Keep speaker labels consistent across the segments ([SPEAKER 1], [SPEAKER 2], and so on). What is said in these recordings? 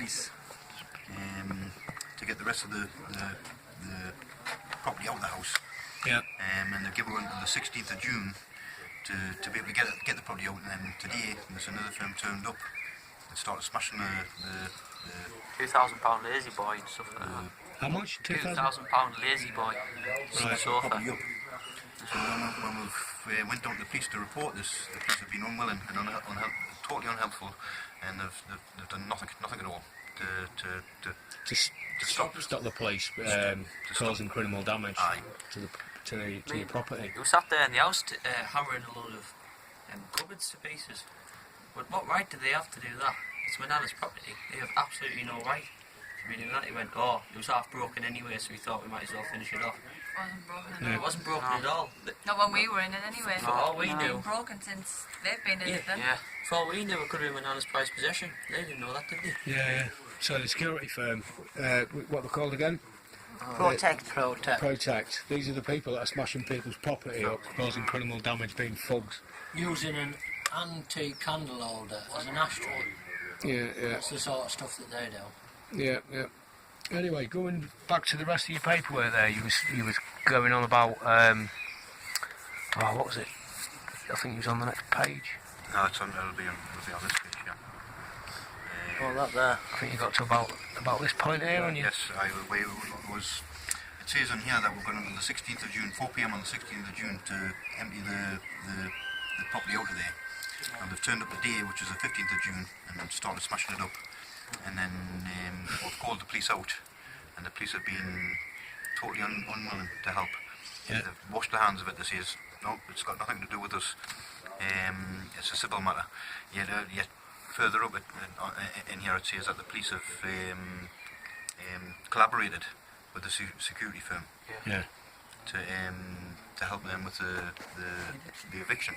[SPEAKER 1] police to get the rest of the property out of the house.
[SPEAKER 2] Yeah.
[SPEAKER 1] And they've given until the 16th of June to be able to get the property out. And then today, there's another firm turned up and started smashing the
[SPEAKER 3] £2,000 lazy boy and stuff like that.
[SPEAKER 2] How much?
[SPEAKER 3] £2,000 lazy boy.
[SPEAKER 2] Right.
[SPEAKER 3] Sofa.
[SPEAKER 1] property up. So when we went down to the police to report this, the police have been unwilling and totally unhelpful, and they've done nothing at all to stop
[SPEAKER 2] the police causing criminal damage to your property.
[SPEAKER 3] He was sat there in the house hammering a load of cupboards to pieces. But what right do they have to do that? It's my nana's property. They have absolutely no right to be doing that. He went, oh, it was half broken anyway, so we thought we might as well finish it off.
[SPEAKER 4] It wasn't broken.
[SPEAKER 3] No, it wasn't broken at all.
[SPEAKER 4] Not when we were in it anyway.
[SPEAKER 3] For all we knew.
[SPEAKER 4] It's been broken since they've been in it then.
[SPEAKER 3] Yeah. For all we knew, it could have been my nana's prized possession. They didn't know that, did they?
[SPEAKER 2] Yeah. So the security firm, what they're called again? Protect. These are the people that are smashing people's property up, causing criminal damage, being thugs.
[SPEAKER 5] Using an antique candle holder as an ashtray.
[SPEAKER 2] Yeah.
[SPEAKER 5] That's the sort of stuff that they do.
[SPEAKER 2] Yeah. Anyway, going back to the rest of your paperwork there, you was going on about what was it? I think it was on the next page.
[SPEAKER 1] No, it'll be on this page, yeah.
[SPEAKER 3] That there.
[SPEAKER 2] I think you got to about this point here, and you.
[SPEAKER 1] Yes, it says on here that we're going on the 16th of June, 4 p.m. on the 16th of June to empty the property out of there. And they've turned up the day, which is the 15th of June, and then started smashing it up. And then we've called the police out, and the police have been totally unwilling to help.
[SPEAKER 2] Yeah.
[SPEAKER 1] They've washed their hands of it. They say, no, it's got nothing to do with us. It's a civil matter. Yet further up in here it says that the police have collaborated with the security firm.
[SPEAKER 2] Yeah.
[SPEAKER 1] To help them with the eviction.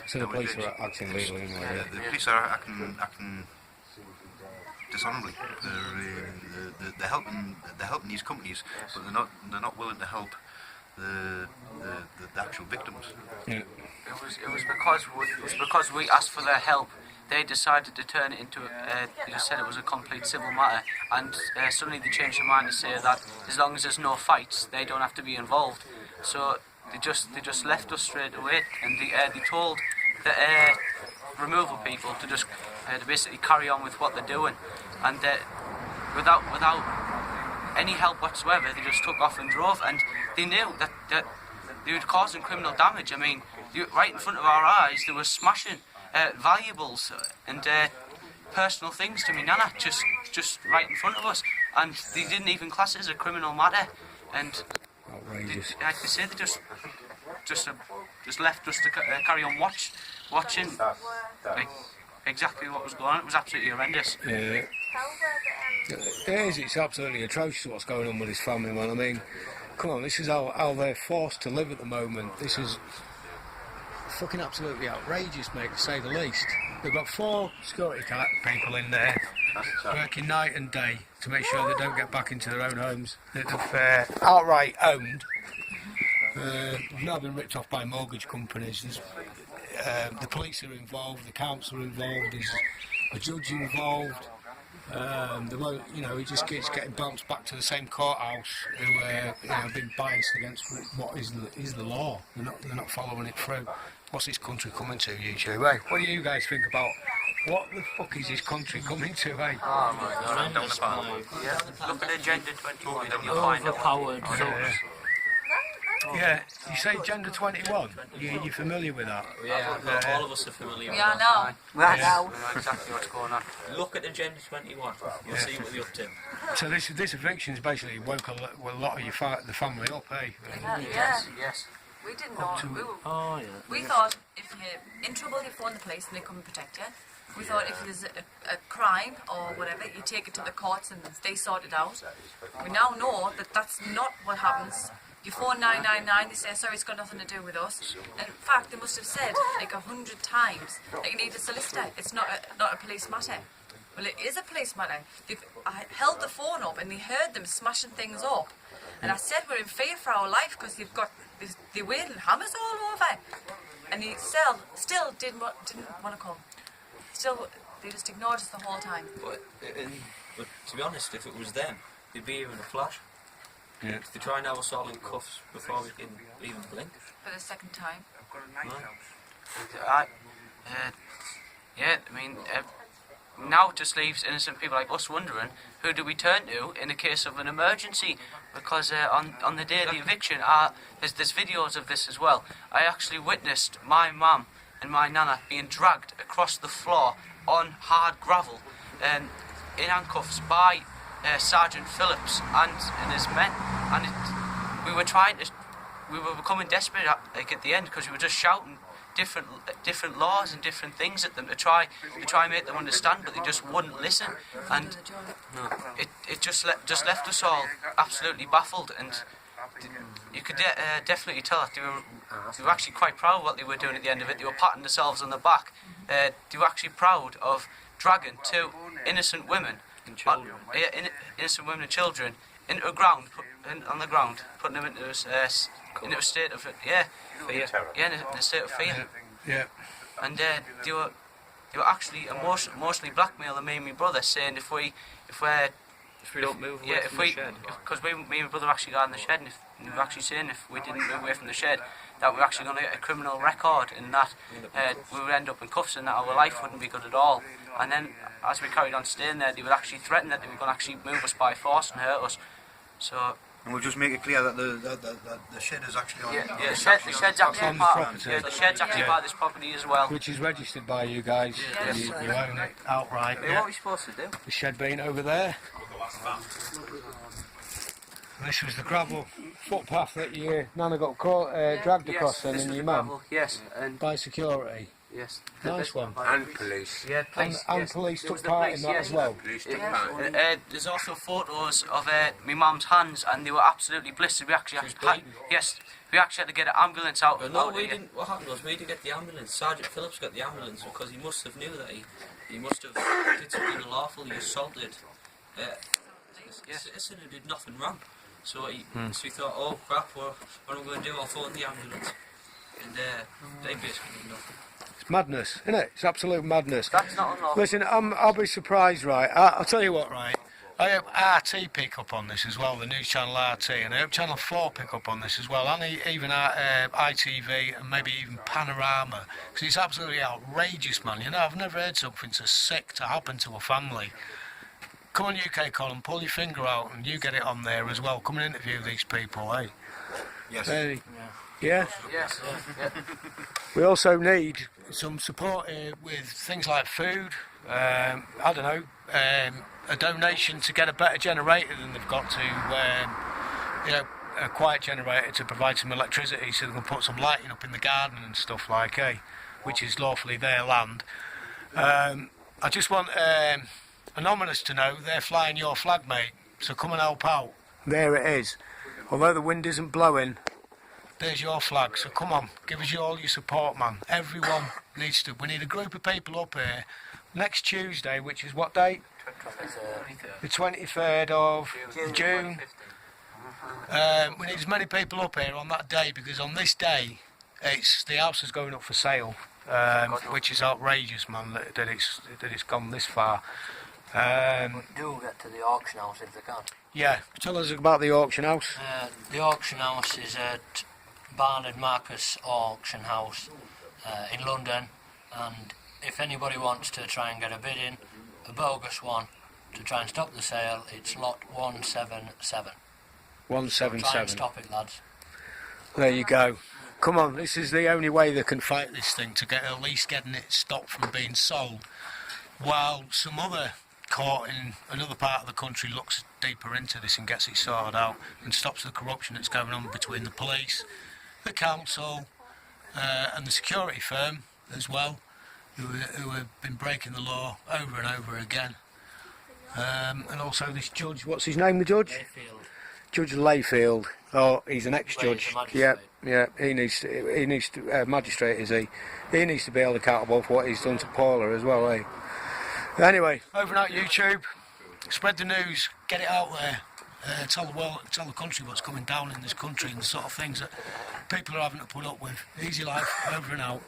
[SPEAKER 2] So the police are acting legally, anyway.
[SPEAKER 1] The police are acting dishonourably. They're helping these companies, but they're not willing to help the actual victims.
[SPEAKER 2] Yeah.
[SPEAKER 3] It was because we asked for their help. They decided to turn it into they just said it was a complete civil matter, and suddenly they changed their mind to say that as long as there's no fights, they don't have to be involved. So they just left us straight away, and they told the removal people to just to basically carry on with what they're doing, and without any help whatsoever, they just took off and drove, and they knew that they were causing criminal damage. I mean, right in front of our eyes, they were smashing valuables and personal things to me nana, just right in front of us, and they didn't even class it as a criminal matter. And
[SPEAKER 2] outrageous.
[SPEAKER 3] Like they say, they just left us to carry on watching exactly what was going on. It was absolutely horrendous.
[SPEAKER 2] Yeah. It's absolutely atrocious what's going on with this family, man. I mean, come on, this is how they're forced to live at the moment. This is fucking absolutely outrageous, mate, to say the least. They've got 4 security people in there working night and day to make sure they don't get back into their own homes that they've outright owned. They've now been ripped off by mortgage companies. The police are involved, the council are involved, there's a judge involved. He just keeps getting bounced back to the same courthouse who have been biased against what is the law. They're not following it through. What's this country coming to, you two? Hey, what do you guys think about what the fuck is this country coming to, hey?
[SPEAKER 3] Oh my God. Yeah. Look at Agenda 21 and you'll find out.
[SPEAKER 5] Overpowered.
[SPEAKER 2] Yeah, you say Agenda 21? You're familiar with that?
[SPEAKER 3] Yeah, all of us are familiar with
[SPEAKER 4] are
[SPEAKER 3] that.
[SPEAKER 4] now.
[SPEAKER 3] Right now. We know exactly what's going on. Look at Agenda 21. You'll see what they're up to.
[SPEAKER 2] So this eviction's basically woke a lot of the family up, eh?
[SPEAKER 3] Yes.
[SPEAKER 4] We didn't know. We thought if you're in trouble, you phone the police and they come and protect you. We thought if there's a crime or whatever, you take it to the courts and they sort it out. We now know that that's not what happens. You phone 999, they say, sorry, it's got nothing to do with us. And in fact, they must have said like 100 times that you need a solicitor. It's not a police matter. Well, it is a police matter. I held the phone up and they heard them smashing things up. And I said we're in fear for our life because they're wielding hammers all over. And he still didn't want to come. Still, they just ignored us the whole time.
[SPEAKER 3] But
[SPEAKER 6] But to be honest, if it was them, they'd be here in a flash.
[SPEAKER 2] Yeah.
[SPEAKER 6] They try and have us all in cuffs before we can even blink.
[SPEAKER 4] For the second time.
[SPEAKER 3] Yeah, I mean, now it just leaves innocent people like us wondering, who do we turn to in a case of an emergency? Because on the day of the eviction, there's videos of this as well. I actually witnessed my mum and my nana being dragged across the floor on hard gravel in handcuffs by Sergeant Phillips and his men. And we were becoming desperate at the end, because we were just shouting different laws and different things at them to try and make them understand, but they just wouldn't listen, and it just left us all absolutely baffled. And you could definitely tell that they were actually quite proud of what they were doing at the end of it. They were patting themselves on the back. They were actually proud of dragging two innocent women, innocent women and children, into the ground, putting them into a state of fear. In a state of fear.
[SPEAKER 2] Yeah.
[SPEAKER 3] And they were actually emotionally blackmailing me and my brother, saying if we
[SPEAKER 6] don't move away from the shed.
[SPEAKER 3] Because me and my brother actually got in the shed, and we were actually saying if we didn't move away from the shed, that we were actually going to get a criminal record, and that we would end up in cuffs, and that our life wouldn't be good at all. And then, as we carried on staying there, they would actually threaten that they were going to actually move us by force and hurt us. So.
[SPEAKER 1] And we'll just make it clear that the shed is actually on.
[SPEAKER 3] The shed's actually
[SPEAKER 2] on the
[SPEAKER 3] part.
[SPEAKER 2] property.
[SPEAKER 3] The shed's actually part of this property as well.
[SPEAKER 2] Which is registered by you guys. You own it outright.
[SPEAKER 3] What are we supposed to do?
[SPEAKER 2] The shed being over there. This was the gravel footpath that your nana got dragged across then, and your mum.
[SPEAKER 3] Yes, and
[SPEAKER 2] by security.
[SPEAKER 3] Yes.
[SPEAKER 2] Nice one.
[SPEAKER 7] And police.
[SPEAKER 3] Yeah, police.
[SPEAKER 2] And police took part in that as well.
[SPEAKER 7] Police took part.
[SPEAKER 3] There's also photos of my mum's hands, and they were absolutely blistered. We actually had to get an ambulance out.
[SPEAKER 6] No, we didn't. What happened was we didn't get the ambulance. Sergeant Phillips got the ambulance because he must have knew that he must have did something unlawful. He assaulted. Citizen who did nothing wrong. So he thought, oh crap, what am I going to do? I'll phone the ambulance. And they basically did nothing.
[SPEAKER 2] It's madness, isn't it? It's absolute madness.
[SPEAKER 3] That's not unlawful.
[SPEAKER 2] Listen, I'll be surprised, right? I'll tell you what, right? I hope RT pick up on this as well, the news channel RT, and I hope Channel 4 pick up on this as well, and even ITV, and maybe even Panorama, because it's absolutely outrageous, man. You know, I've never heard something so sick to happen to a family. Come on, UK Colin, pull your finger out, and you get it on there as well. Come and interview these people, eh?
[SPEAKER 1] Yes.
[SPEAKER 2] Yeah?
[SPEAKER 3] Yes. Yeah.
[SPEAKER 2] We also need some support with things like food, I don't know, a donation to get a better generator than they've got to, a quiet generator to provide some electricity so they can put some lighting up in the garden and stuff like, which is lawfully their land. I just want Anonymous to know they're flying your flag, mate, so come and help out. There it is. Although the wind isn't blowing, there's your flag, so come on, give us all your support, man. Everyone needs to. We need a group of people up here next Tuesday, which is what date? The 23rd of June. We need as many people up here on that day, because on this day, the house is going up for sale, which is outrageous, man, that it's gone this far.
[SPEAKER 5] Do get to the auction house if they can.
[SPEAKER 2] Yeah, tell us about the auction house.
[SPEAKER 5] The auction house is at Barnard Marcus Auction House in London, and if anybody wants to try and get a bid in, a bogus one, to try and stop the sale, it's lot 177.
[SPEAKER 2] 177.
[SPEAKER 5] Try and stop it, lads.
[SPEAKER 2] There you go. Come on, this is the only way they can fight this thing, to get at least getting it stopped from being sold, while some other court in another part of the country looks deeper into this and gets it sorted out and stops the corruption that's going on between the police, the council, and the security firm as well, who have been breaking the law over and over again. And also this judge, what's his name, the judge?
[SPEAKER 5] Mayfield.
[SPEAKER 2] Judge Layfield. Oh, he's an ex-judge. Yeah, he needs to, magistrate, is he? He needs to be held accountable for what he's done to Paula as well, eh? Anyway, over and out YouTube, spread the news, get it out there, tell the world, tell the country what's coming down in this country and the sort of things that people are having to put up with. Easy life, over and out.